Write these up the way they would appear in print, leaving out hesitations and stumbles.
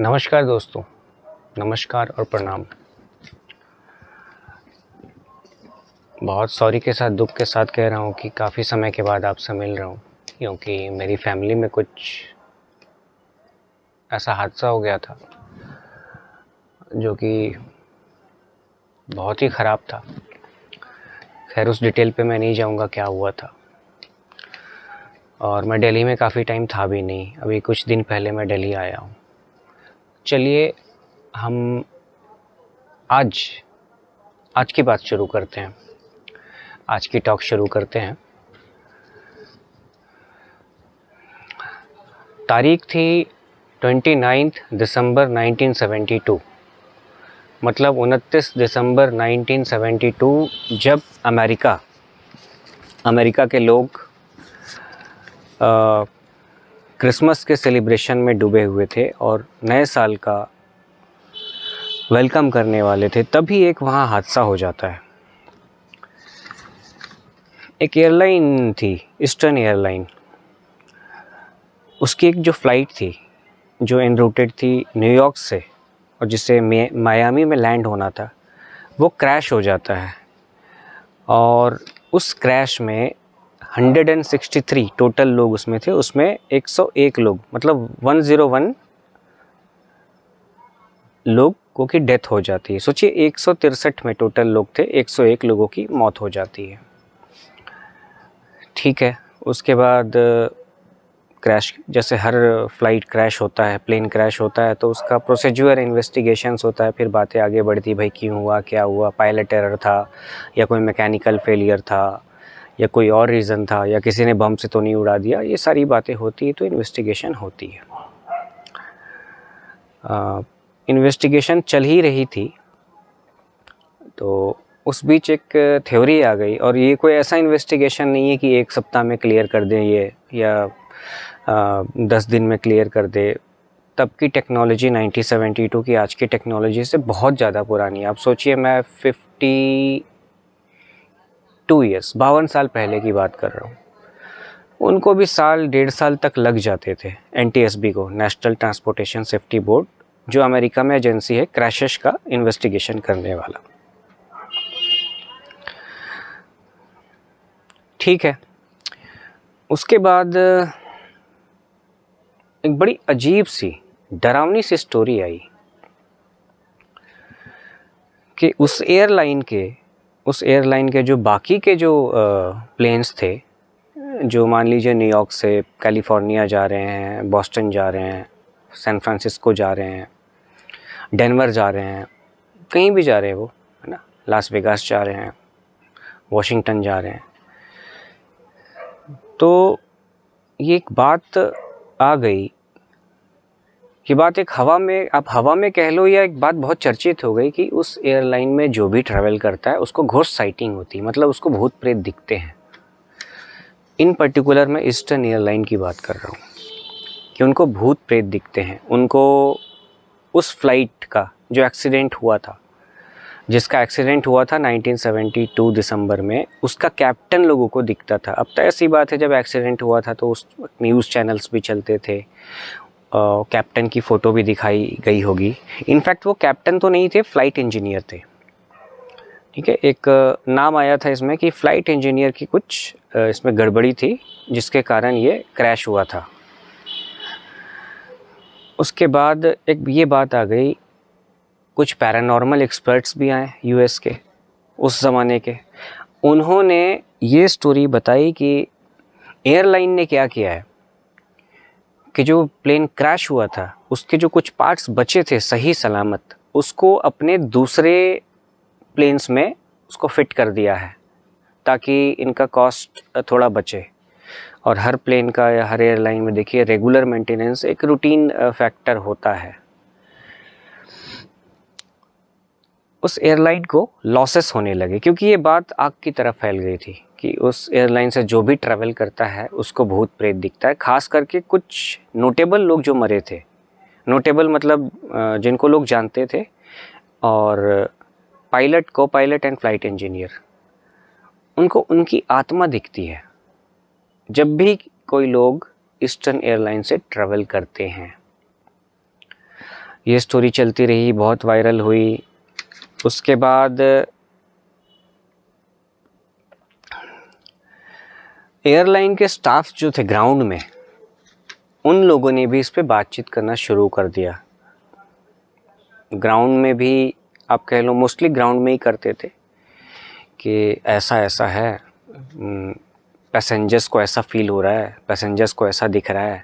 नमस्कार दोस्तों, नमस्कार और प्रणाम। बहुत सॉरी के साथ, दुख के साथ कह रहा हूँ कि काफ़ी समय के बाद आपसे मिल रहा हूँ, क्योंकि मेरी फैमिली में कुछ ऐसा हादसा हो गया था जो कि बहुत ही ख़राब था। खैर, उस डिटेल पे मैं नहीं जाऊँगा क्या हुआ था। और मैं दिल्ली में काफ़ी टाइम था भी नहीं, अभी कुछ दिन पहले मैं दिल्ली आया हूँ। चलिए हम आज की बात शुरू करते हैं, आज की टॉक शुरू करते हैं। तारीख थी 29 दिसंबर 1972, मतलब 29 दिसंबर 1972, जब अमेरिका के लोग क्रिसमस के सेलिब्रेशन में डूबे हुए थे और नए साल का वेलकम करने वाले थे, तभी एक वहाँ हादसा हो जाता है। एक एयरलाइन थी, ईस्टर्न एयरलाइन, उसकी एक जो फ़्लाइट थी जो एन रूटेड थी न्यूयॉर्क से और जिसे मायामी में लैंड होना था, वो क्रैश हो जाता है। और उस क्रैश में 163 टोटल लोग उसमें थे, उसमें 101 लोग, मतलब 101 लोगों की डेथ हो जाती है। सोचिए, 163 में टोटल लोग थे, 101 लोगों की मौत हो जाती है। ठीक है, उसके बाद क्रैश, जैसे हर फ्लाइट क्रैश होता है, प्लेन क्रैश होता है, तो उसका प्रोसीजर इन्वेस्टिगेशंस होता है। फिर बातें आगे बढ़ती, भाई क्यों हुआ, क्या हुआ, पायलट एरर था या कोई मैकेनिकल फेलियर था या कोई और रीज़न था या किसी ने बम से तो नहीं उड़ा दिया। ये सारी बातें होती है, तो इन्वेस्टिगेशन होती है। इन्वेस्टिगेशन चल ही रही थी, तो उस बीच एक थ्योरी आ गई। और ये कोई ऐसा इन्वेस्टिगेशन नहीं है कि एक सप्ताह में क्लियर कर दें ये, या 10 दिन में क्लियर कर दे। तब की टेक्नोलॉजी 1972 की आज की टेक्नोलॉजी से बहुत ज़्यादा पुरानी है। आप सोचिए, मैं 52 ईयर्स, 52 साल पहले की बात कर रहा हूँ। उनको भी साल डेढ़ साल तक लग जाते थे NTSB को, नेशनल ट्रांसपोर्टेशन सेफ्टी बोर्ड, जो अमेरिका में एजेंसी है क्रैशेस का इन्वेस्टिगेशन करने वाला। ठीक है, उसके बाद एक बड़ी अजीब सी, डरावनी सी स्टोरी आई कि उस एयरलाइन के जो बाकी के जो प्लेन्स थे, जो मान लीजिए न्यूयॉर्क से कैलिफोर्निया जा रहे हैं, बॉस्टन जा रहे हैं, सैन फ्रांसिस्को जा रहे हैं, डेनवर जा रहे हैं, कहीं भी जा रहे हैं वो, है ना, लास वेगास जा रहे हैं, वॉशिंगटन जा रहे हैं, तो ये एक बात आ गई कि बात एक हवा में, आप हवा में कह लो, या एक बात बहुत चर्चित हो गई कि उस एयरलाइन में जो भी ट्रैवल करता है उसको घोस्ट साइटिंग होती है, मतलब उसको भूत प्रेत दिखते हैं। इन पर्टिकुलर मैं ईस्टर्न एयरलाइन की बात कर रहा हूँ कि उनको भूत प्रेत दिखते हैं। उनको उस फ्लाइट का जो एक्सीडेंट हुआ था, जिसका एक्सीडेंट हुआ था 1972 दिसंबर में, उसका कैप्टन लोगों को दिखता था। अब तो ऐसी बात है, जब एक्सीडेंट हुआ था तो उस न्यूज़ चैनल्स भी चलते थे, कैप्टन की फ़ोटो भी दिखाई गई होगी। इनफैक्ट वो कैप्टन तो नहीं थे, फ़्लाइट इंजीनियर थे। ठीक है, एक नाम आया था इसमें कि फ़्लाइट इंजीनियर की कुछ इसमें गड़बड़ी थी, जिसके कारण ये क्रैश हुआ था। उसके बाद एक ये बात आ गई, कुछ पैरानॉर्मल एक्सपर्ट्स भी आए US के, उस ज़माने के। उन्होंने ये स्टोरी बताई कि एयरलाइन ने क्या किया है कि जो प्लेन क्रैश हुआ था, उसके जो कुछ पार्ट्स बचे थे सही सलामत, उसको अपने दूसरे प्लेन्स में उसको फिट कर दिया है, ताकि इनका कॉस्ट थोड़ा बचे। और हर प्लेन का या हर एयरलाइन में देखिए, रेगुलर मेंटेनेंस एक रूटीन फैक्टर होता है। उस एयरलाइन को लॉसेस होने लगे, क्योंकि ये बात आग की तरफ फैल गई थी कि उस एयरलाइन से जो भी ट्रैवल करता है उसको भूत प्रेत दिखता है। खास करके कुछ नोटेबल लोग जो मरे थे, नोटेबल मतलब जिनको लोग जानते थे, और पायलट, को पायलट एंड फ्लाइट इंजीनियर, उनको उनकी आत्मा दिखती है जब भी कोई लोग ईस्टर्न एयरलाइन से ट्रैवल करते हैं। ये स्टोरी चलती रही, बहुत वायरल हुई। उसके बाद एयरलाइन के स्टाफ जो थे ग्राउंड में, उन लोगों ने भी इस पे बातचीत करना शुरू कर दिया। ग्राउंड में भी आप कह लो, मोस्टली ग्राउंड में ही करते थे कि ऐसा ऐसा है, पैसेंजर्स को ऐसा फील हो रहा है, पैसेंजर्स को ऐसा दिख रहा है।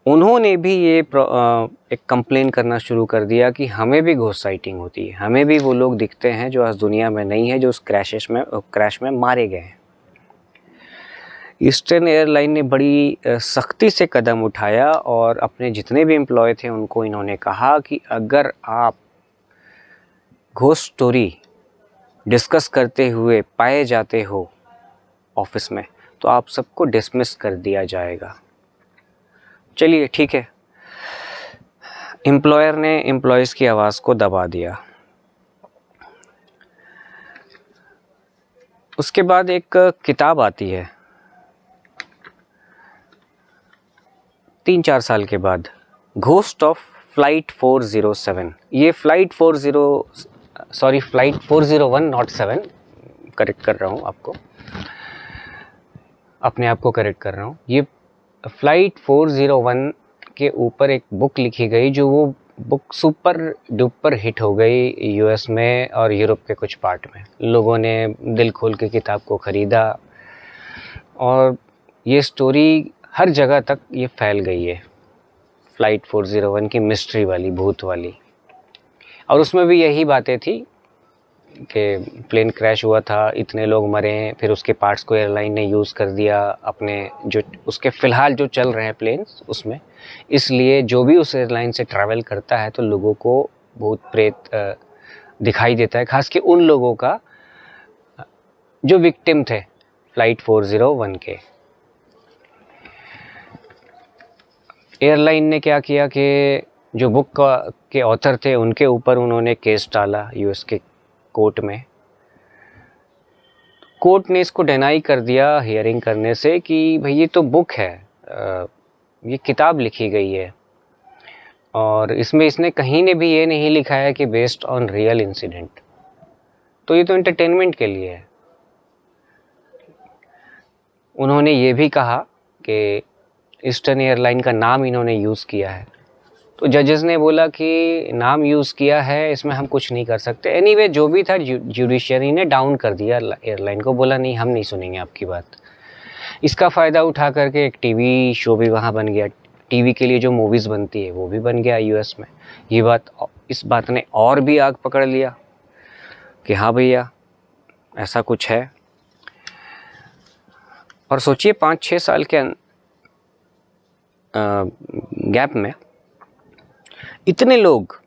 उन्होंने भी ये एक कंप्लेन करना शुरू कर दिया कि हमें भी घोस्ट साइटिंग होती है, हमें भी वो लोग दिखते हैं जो आज दुनिया में नहीं है, जो उस क्रैश में मारे गए हैं। ईस्टर्न एयरलाइन ने बड़ी सख्ती से कदम उठाया और अपने जितने भी एम्प्लॉय थे उनको इन्होंने कहा कि अगर आप घोस्ट स्टोरी डिस्कस करते हुए पाए जाते हो ऑफिस में तो आप सबको डिसमिस कर दिया जाएगा। चलिए ठीक है, एम्प्लॉयर ने एम्प्लॉयज़ की आवाज़ को दबा दिया। उसके बाद एक किताब आती है 3-4 साल के बाद, घोस्ट ऑफ फ्लाइट 407। ये फ्लाइट 401 नॉट 7, करेक्ट कर रहा हूँ आपको, अपने आप को करेक्ट कर रहा हूँ। ये फ्लाइट 401 के ऊपर एक बुक लिखी गई, जो वो बुक सुपर डुपर हिट हो गई यूएस में और यूरोप के कुछ पार्ट में। लोगों ने दिल खोल के किताब को ख़रीदा और ये स्टोरी हर जगह तक ये फैल गई है, फ्लाइट 401 की मिस्ट्री वाली, भूत वाली। और उसमें भी यही बातें थी कि प्लेन क्रैश हुआ था, इतने लोग मरे, फिर उसके पार्ट्स को एयरलाइन ने यूज़ कर दिया अपने जो उसके फ़िलहाल जो चल रहे हैं प्लेन्स उसमें, इसलिए जो भी उस एयरलाइन से ट्रैवल करता है तो लोगों को भूत प्रेत दिखाई देता है, खास के उन लोगों का जो विक्टिम थे फ्लाइट 401 के। एयरलाइन ने क्या किया कि जो बुक के ऑथर थे उनके ऊपर उन्होंने केस डाला यूएस के कोर्ट में। कोर्ट ने इसको डिनाई कर दिया हियरिंग करने से कि भाई ये तो बुक है, ये किताब लिखी गई है और इसमें इसने कहीं ने भी ये नहीं लिखा है कि बेस्ड ऑन रियल इंसिडेंट, तो ये तो एंटरटेनमेंट के लिए है। उन्होंने ये भी कहा कि ईस्टर्न एयरलाइन का नाम इन्होंने यूज़ किया है, तो जजेस ने बोला कि नाम यूज़ किया है, इसमें हम कुछ नहीं कर सकते। एनीवे जो भी था, जुडिशरी ने डाउन कर दिया एयरलाइन को, बोला नहीं हम नहीं सुनेंगे आपकी बात। इसका फ़ायदा उठा करके एक टीवी शो भी वहाँ बन गया, टीवी के लिए जो मूवीज़ बनती है वो भी बन गया यूएस में। इस बात ने और भी आग पकड़ लिया कि हाँ भैया ऐसा कुछ है। और सोचिए 5-6 साल के गैप में इतने लोग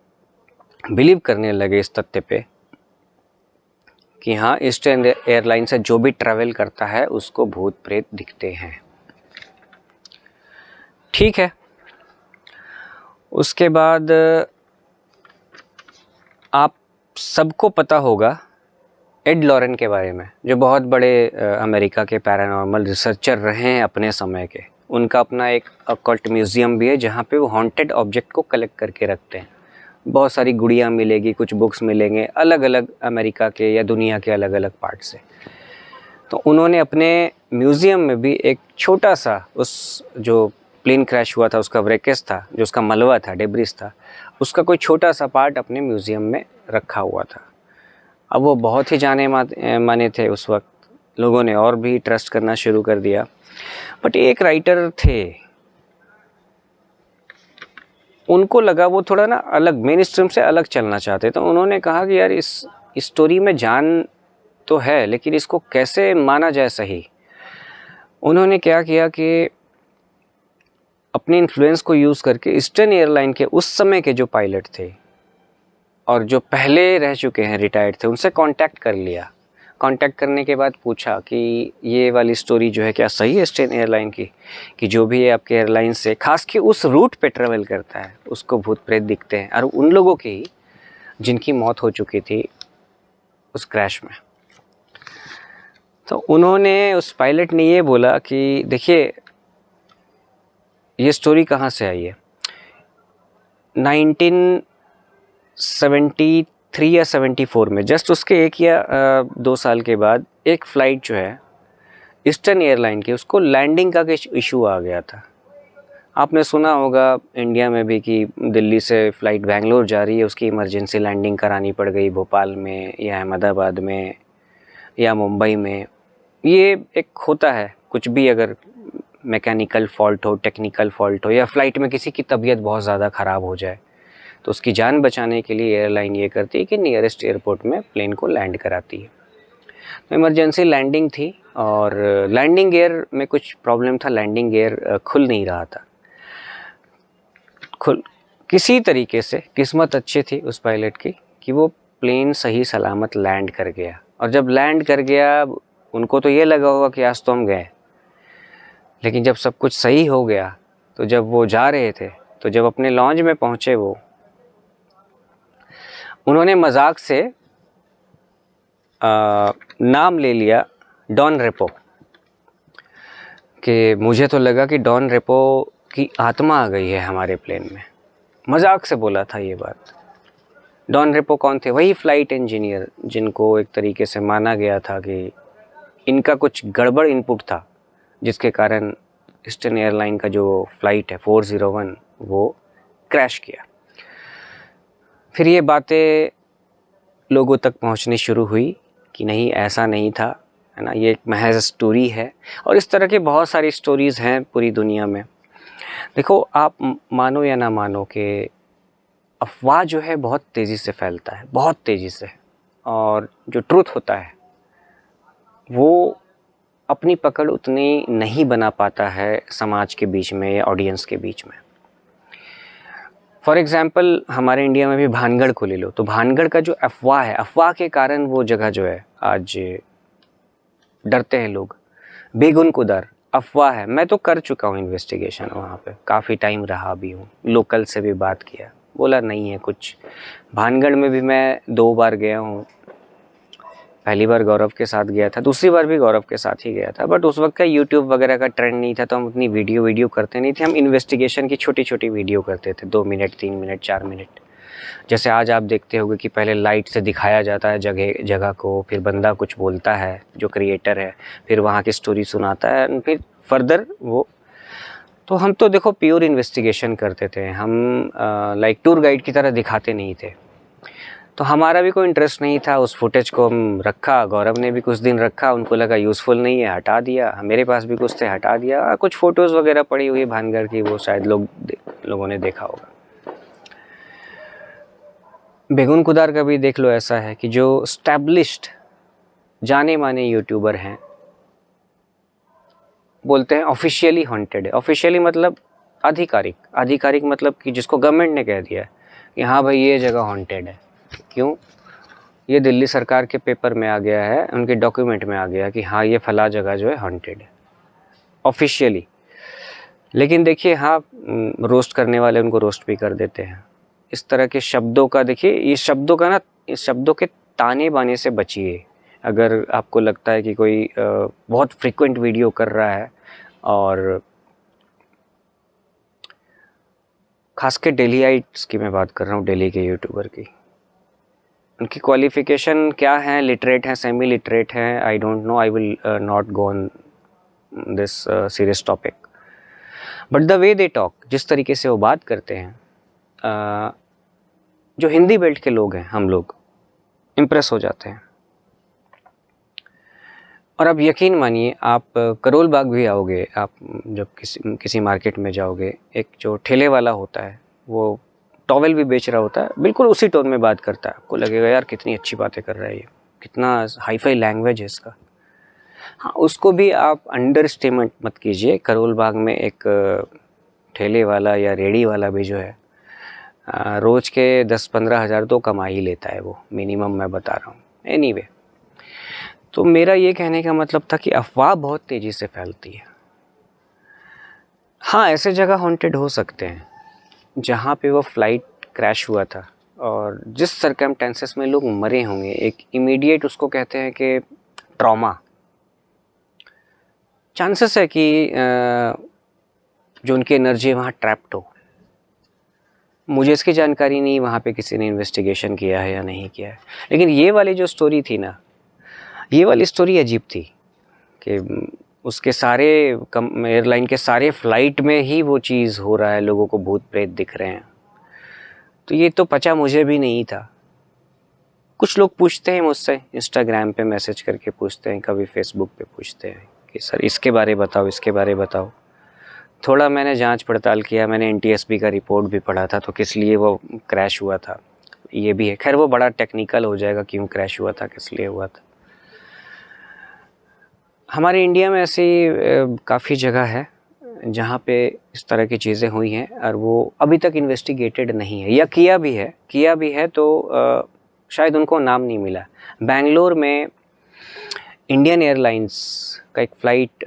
बिलीव करने लगे इस तथ्य पे कि हाँ ईस्टर्न एयरलाइन से जो भी ट्रैवल करता है उसको भूत प्रेत दिखते हैं। ठीक है, उसके बाद आप सबको पता होगा एड लॉरेन के बारे में, जो बहुत बड़े अमेरिका के पैरानॉर्मल रिसर्चर रहे हैं अपने समय के। उनका अपना एक अकल्ट म्यूज़ियम भी है जहाँ पे वो हॉन्टेड ऑब्जेक्ट को कलेक्ट करके रखते हैं। बहुत सारी गुड़ियाँ मिलेगी, कुछ बुक्स मिलेंगे अलग अलग अमेरिका के या दुनिया के अलग अलग पार्ट से। तो उन्होंने अपने म्यूज़ियम में भी एक छोटा सा, उस जो प्लेन क्रैश हुआ था उसका व्रेकेज था, जो उसका मलबा था, डेब्रिस था, उसका कोई छोटा सा पार्ट अपने म्यूज़ियम में रखा हुआ था। अब वो बहुत ही जाने माने थे उस वक्त, लोगों ने और भी ट्रस्ट करना शुरू कर दिया। बट एक राइटर थे, उनको लगा वो थोड़ा ना अलग, मेन स्ट्रीम से अलग चलना चाहते, तो उन्होंने कहा कि यार इस स्टोरी में जान तो है लेकिन इसको कैसे माना जाए सही। उन्होंने क्या किया कि अपने इन्फ्लुएंस को यूज़ करके ईस्टर्न एयरलाइन के उस समय के जो पायलट थे और जो पहले रह चुके हैं, रिटायर्ड थे, उनसे कांटेक्ट कर लिया। कांटेक्ट करने के बाद पूछा कि ये वाली स्टोरी जो है क्या सही है ईस्टर्न एयरलाइन की, कि जो भी है आपके एयरलाइन से खास के उस रूट पे ट्रेवल करता है उसको भूत प्रेत दिखते हैं, और उन लोगों की जिनकी मौत हो चुकी थी उस क्रैश में। तो उन्होंने, उस पायलट ने ये बोला कि देखिए ये स्टोरी कहाँ से आई है। 1973 या 74 में, जस्ट उसके 1 या 2 साल के बाद एक फ़्लाइट जो है ईस्टर्न एयरलाइन की, उसको लैंडिंग का कुछ इशू आ गया था। आपने सुना होगा इंडिया में भी कि दिल्ली से फ़्लाइट बेंगलोर जा रही है, उसकी इमरजेंसी लैंडिंग करानी पड़ गई भोपाल में या अहमदाबाद में या मुंबई में। ये एक होता है, कुछ भी अगर मैकेनिकल फ़ॉल्ट हो, टेक्निकल फ़ॉल्ट हो, या फ़्लाइट में किसी की तबीयत बहुत ज़्यादा ख़राब हो जाए, तो उसकी जान बचाने के लिए एयरलाइन ये करती है कि नियरेस्ट एयरपोर्ट में प्लेन को लैंड कराती है। तो इमरजेंसी लैंडिंग थी और लैंडिंग गियर में कुछ प्रॉब्लम था, लैंडिंग गियर खुल नहीं रहा था। किसी तरीके से किस्मत अच्छी थी उस पायलट की कि वो प्लेन सही सलामत लैंड कर गया। और जब लैंड कर गया, उनको तो ये लगा होगा कि आज तो हम गए, लेकिन जब सब कुछ सही हो गया, तो जब वो जा रहे थे, तो जब अपने लॉन्ज में पहुंचे वो, उन्होंने मजाक से नाम ले लिया डॉन रेपो, कि मुझे तो लगा कि डॉन रेपो की आत्मा आ गई है हमारे प्लेन में। मजाक से बोला था ये बात। डॉन रेपो कौन थे? वही फ़्लाइट इंजीनियर जिनको एक तरीके से माना गया था कि इनका कुछ गड़बड़ इनपुट था, जिसके कारण ईस्टर्न एयरलाइन का जो फ़्लाइट है 401 वो क्रैश किया। फिर ये बातें लोगों तक पहुंचनी शुरू हुई कि नहीं, ऐसा नहीं था, है ना, ये एक महज स्टोरी है। और इस तरह के बहुत सारी स्टोरीज़ हैं पूरी दुनिया में। देखो, आप मानो या ना मानो कि अफवाह जो है बहुत तेज़ी से फैलता है, बहुत तेज़ी से, और जो ट्रुथ होता है वो अपनी पकड़ उतनी नहीं बना पाता है समाज के बीच में या ऑडियंस के बीच में। फॉर एग्ज़ाम्पल, हमारे इंडिया में भी भानगढ़ को ले लो, तो भानगढ़ का जो अफवाह है, अफवाह के कारण वो जगह जो है आज डरते हैं लोग। बेगुनकुदर अफवाह है। मैं तो कर चुका हूँ इन्वेस्टिगेशन वहाँ पे, काफ़ी टाइम रहा भी हूँ, लोकल से भी बात किया, बोला नहीं है कुछ। भानगढ़ में भी मैं 2 बार गया हूँ। पहली बार गौरव के साथ गया था, दूसरी बार भी गौरव के साथ ही गया था, बट उस वक्त का यूट्यूब वगैरह का ट्रेंड नहीं था, तो हम उतनी वीडियो करते नहीं थे। हम इन्वेस्टिगेशन की छोटी छोटी वीडियो करते थे, 2 मिनट 3 मिनट 4 मिनट। जैसे आज आप देखते होंगे कि पहले लाइट से दिखाया जाता है जगह को, फिर बंदा कुछ बोलता है जो क्रिएटर है, फिर वहाँ की स्टोरी सुनाता है, फिर फर्दर वो। तो हम तो देखो प्योर इन्वेस्टिगेशन करते थे, हम लाइक टूर गाइड की तरह दिखाते नहीं थे। तो हमारा भी कोई इंटरेस्ट नहीं था, उस फुटेज को हम रखा, गौरव ने भी कुछ दिन रखा, उनको लगा यूज़फुल नहीं है, हटा दिया। मेरे पास भी कुछ थे, हटा दिया। कुछ फ़ोटोज़ वगैरह पड़ी हुई भानगढ़ की, वो शायद लोगों ने देखा होगा। बेगुनकुदार का भी देख लो, ऐसा है कि जो स्टैब्लिश्ड जाने माने यूट्यूबर हैं बोलते हैं ऑफिशियली हॉन्टेड है। ऑफिशियली मतलब आधिकारिक मतलब कि जिसको गवर्नमेंट ने कह दिया है कि हाँ भाई ये जगह हॉन्टेड है। क्यों? ये दिल्ली सरकार के पेपर में आ गया है, उनके डॉक्यूमेंट में आ गया कि हाँ ये फला जगह जो है हॉन्टेड है ऑफिशियली। लेकिन देखिए, हाँ, रोस्ट करने वाले उनको रोस्ट भी कर देते हैं। इस तरह के शब्दों का देखिए, इस शब्दों के ताने बाने से बचिए। अगर आपको लगता है कि कोई बहुत फ्रीक्वेंट वीडियो कर रहा है, और खास के डेलीइट्स की मैं बात कर रहा हूँ, दिल्ली के यूट्यूबर की, उनकी क्वालिफिकेशन क्या है, लिटरेट हैं, सेमी लिटरेट हैं, I don't know, I will not go on this serious topic, but the way they talk, जिस तरीके से वो बात करते हैं, जो हिंदी बेल्ट के लोग हैं, हम लोग इम्प्रेस हो जाते हैं। और अब यकीन मानिए, आप करोल बाग भी आओगे, आप जब किसी मार्केट में जाओगे, एक जो ठेले वाला होता है वो टॉवेल भी बेच रहा होता है, बिल्कुल उसी टोन में बात करता है। आपको लगेगा यार कितनी अच्छी बातें कर रहा है ये, कितना हाईफाई लैंग्वेज है इसका। हाँ, उसको भी आप अंडर एस्टिमेट मत कीजिए। करोल बाग में एक ठेले वाला या रेडी वाला भी जो है, रोज़ के 10-15 हज़ार तो कमा ही लेता है वो, मिनिमम मैं बता रहा हूँ। एनीवे, तो मेरा ये कहने का मतलब था कि अफवाह बहुत तेज़ी से फैलती है। हाँ, ऐसे जगह हॉन्टेड हो सकते हैं जहाँ पे वो फ्लाइट क्रैश हुआ था और जिस सर्कमस्टेंसेस में लोग मरे होंगे, एक इमीडिएट उसको कहते हैं कि ट्रॉमा। चांसेस है कि जो उनकी एनर्जी वहाँ ट्रैप्ड हो। मुझे इसकी जानकारी नहीं वहाँ पे किसी ने इन्वेस्टिगेशन किया है या नहीं किया है। लेकिन ये वाली जो स्टोरी थी ना, ये वाली स्टोरी अजीब थी कि उसके सारे एयरलाइन के सारे फ्लाइट में ही वो चीज़ हो रहा है, लोगों को भूत प्रेत दिख रहे हैं। तो ये तो पता मुझे भी नहीं था। कुछ लोग पूछते हैं मुझसे, इंस्टाग्राम पे मैसेज करके पूछते हैं, कभी फेसबुक पे पूछते हैं कि सर इसके बारे बताओ, इसके बारे बताओ। थोड़ा मैंने जांच पड़ताल किया, मैंने NTSB का रिपोर्ट भी पढ़ा था, तो किस लिए वो क्रैश हुआ था ये भी है। खैर वो बड़ा टेक्निकल हो जाएगा, क्यों क्रैश हुआ था, किस लिए हुआ था। हमारे इंडिया में ऐसी काफ़ी जगह है जहाँ पे इस तरह की चीज़ें हुई हैं और वो अभी तक इन्वेस्टिगेटेड नहीं है, या किया भी है तो शायद उनको नाम नहीं मिला। बेंगलोर में इंडियन एयरलाइंस का एक फ़्लाइट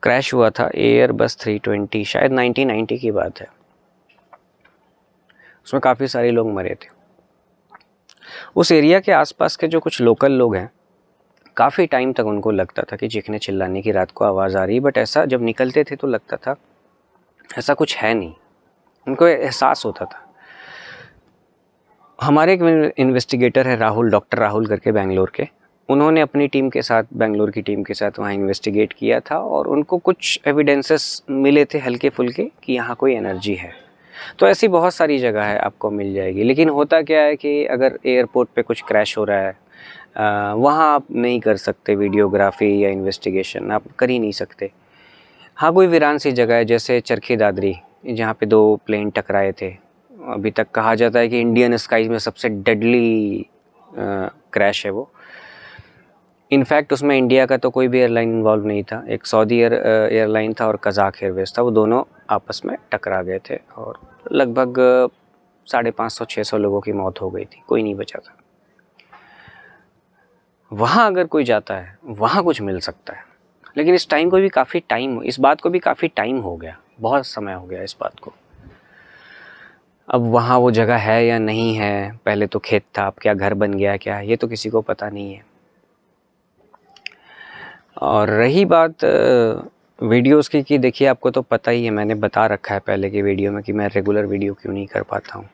क्रैश हुआ था, एयरबस 320, शायद 1990 की बात है। उसमें काफ़ी सारे लोग मरे थे। उस एरिया के आसपास के जो कुछ लोकल लोग हैं, काफ़ी टाइम तक उनको लगता था कि चीखने चिल्लाने की रात को आवाज़ आ रही, बट ऐसा जब निकलते थे तो लगता था ऐसा कुछ है नहीं, उनको एहसास होता था। हमारे एक इन्वेस्टिगेटर है राहुल, डॉक्टर राहुल करके, बेंगलोर के। उन्होंने अपनी टीम के साथ, बेंगलोर की टीम के साथ वहाँ इन्वेस्टिगेट किया था और उनको कुछ एविडेंसेस मिले थे हल्के फुल्के कि यहाँ कोई एनर्जी है। तो ऐसी बहुत सारी जगह है, आपको मिल जाएगी। लेकिन होता क्या है कि अगर एयरपोर्ट पे कुछ क्रैश हो रहा है, वहाँ आप नहीं कर सकते वीडियोग्राफी या इन्वेस्टिगेशन, आप कर ही नहीं सकते। हाँ, कोई वीरान सी जगह है जैसे चरखी दादरी, जहाँ पे 2 प्लेन टकराए थे। अभी तक कहा जाता है कि इंडियन स्काईज में सबसे डेडली क्रैश है वो। इनफैक्ट उसमें इंडिया का तो कोई भी एयरलाइन इन्वॉल्व नहीं था, एक सऊदी एयरलाइन था और कज़ाक एयरवेज था। वो दोनों आपस में टकरा गए थे और लगभग 550-600 लोगों की मौत हो गई थी, कोई नहीं बचा था। वहाँ अगर कोई जाता है, वहाँ कुछ मिल सकता है। लेकिन इस बात को भी काफ़ी टाइम हो गया, बहुत समय हो गया इस बात को। अब वहाँ वो जगह है या नहीं है, पहले तो खेत था, अब क्या घर बन गया क्या, ये तो किसी को पता नहीं है। और रही बात वीडियोस की, कि देखिए आपको तो पता ही है, मैंने बता रखा है पहले की वीडियो में कि मैं रेगुलर वीडियो क्यों नहीं कर पाता हूँ।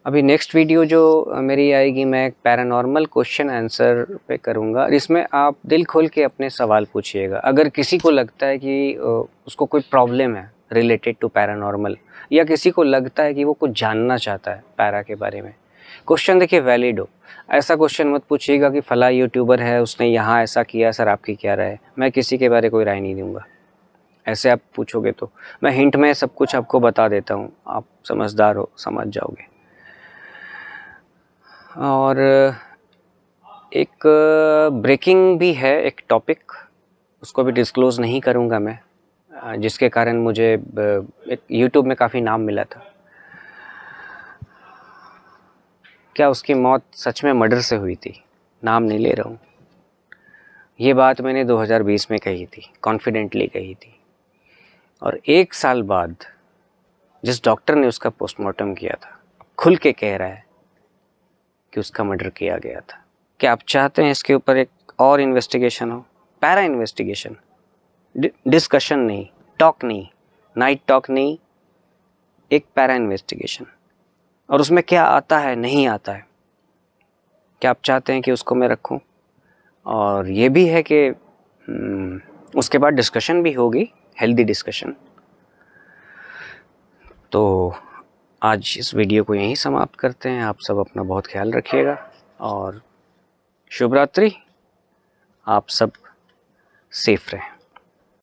अभी नेक्स्ट वीडियो जो मेरी आएगी, मैं एक पैरानॉर्मल क्वेश्चन आंसर पे करूँगा। इसमें आप दिल खोल के अपने सवाल पूछिएगा। अगर किसी को लगता है कि उसको कोई प्रॉब्लम है रिलेटेड टू पैरानॉर्मल, या किसी को लगता है कि वो कुछ जानना चाहता है पैरा के बारे में, क्वेश्चन देखिए वैलिड हो। ऐसा क्वेश्चन मत पूछिएगा कि फला यूट्यूबर है, उसने यहाँ ऐसा किया, सर आपकी क्या राय है। मैं किसी के बारे कोई राय नहीं दूंगा। ऐसे आप पूछोगे तो मैं हिंट में सब कुछ आपको बता देता हूँ, आप समझदार हो, समझ जाओगे। और एक ब्रेकिंग भी है एक टॉपिक, उसको भी डिस्क्लोज़ नहीं करूँगा मैं, जिसके कारण मुझे एक यूट्यूब में काफ़ी नाम मिला था। क्या उसकी मौत सच में मर्डर से हुई थी? नाम नहीं ले रहा हूँ। ये बात मैंने 2020 में कही थी, कॉन्फिडेंटली कही थी। और 1 साल बाद जिस डॉक्टर ने उसका पोस्टमार्टम किया था, खुल के कह रहा है कि उसका मर्डर किया गया था। क्या आप चाहते हैं इसके ऊपर एक और इन्वेस्टिगेशन हो? पैरा इन्वेस्टिगेशन, डिस्कशन नहीं, टॉक नहीं, नाइट टॉक नहीं, एक पैरा इन्वेस्टिगेशन। और उसमें क्या आता है, नहीं आता है, क्या आप चाहते हैं कि उसको मैं रखूं? और ये भी है कि उसके बाद डिस्कशन भी होगी, हेल्दी डिस्कशन। तो आज इस वीडियो को यहीं समाप्त करते हैं। आप सब अपना बहुत ख्याल रखिएगा और शुभ रात्रि। आप सब सेफ रहें।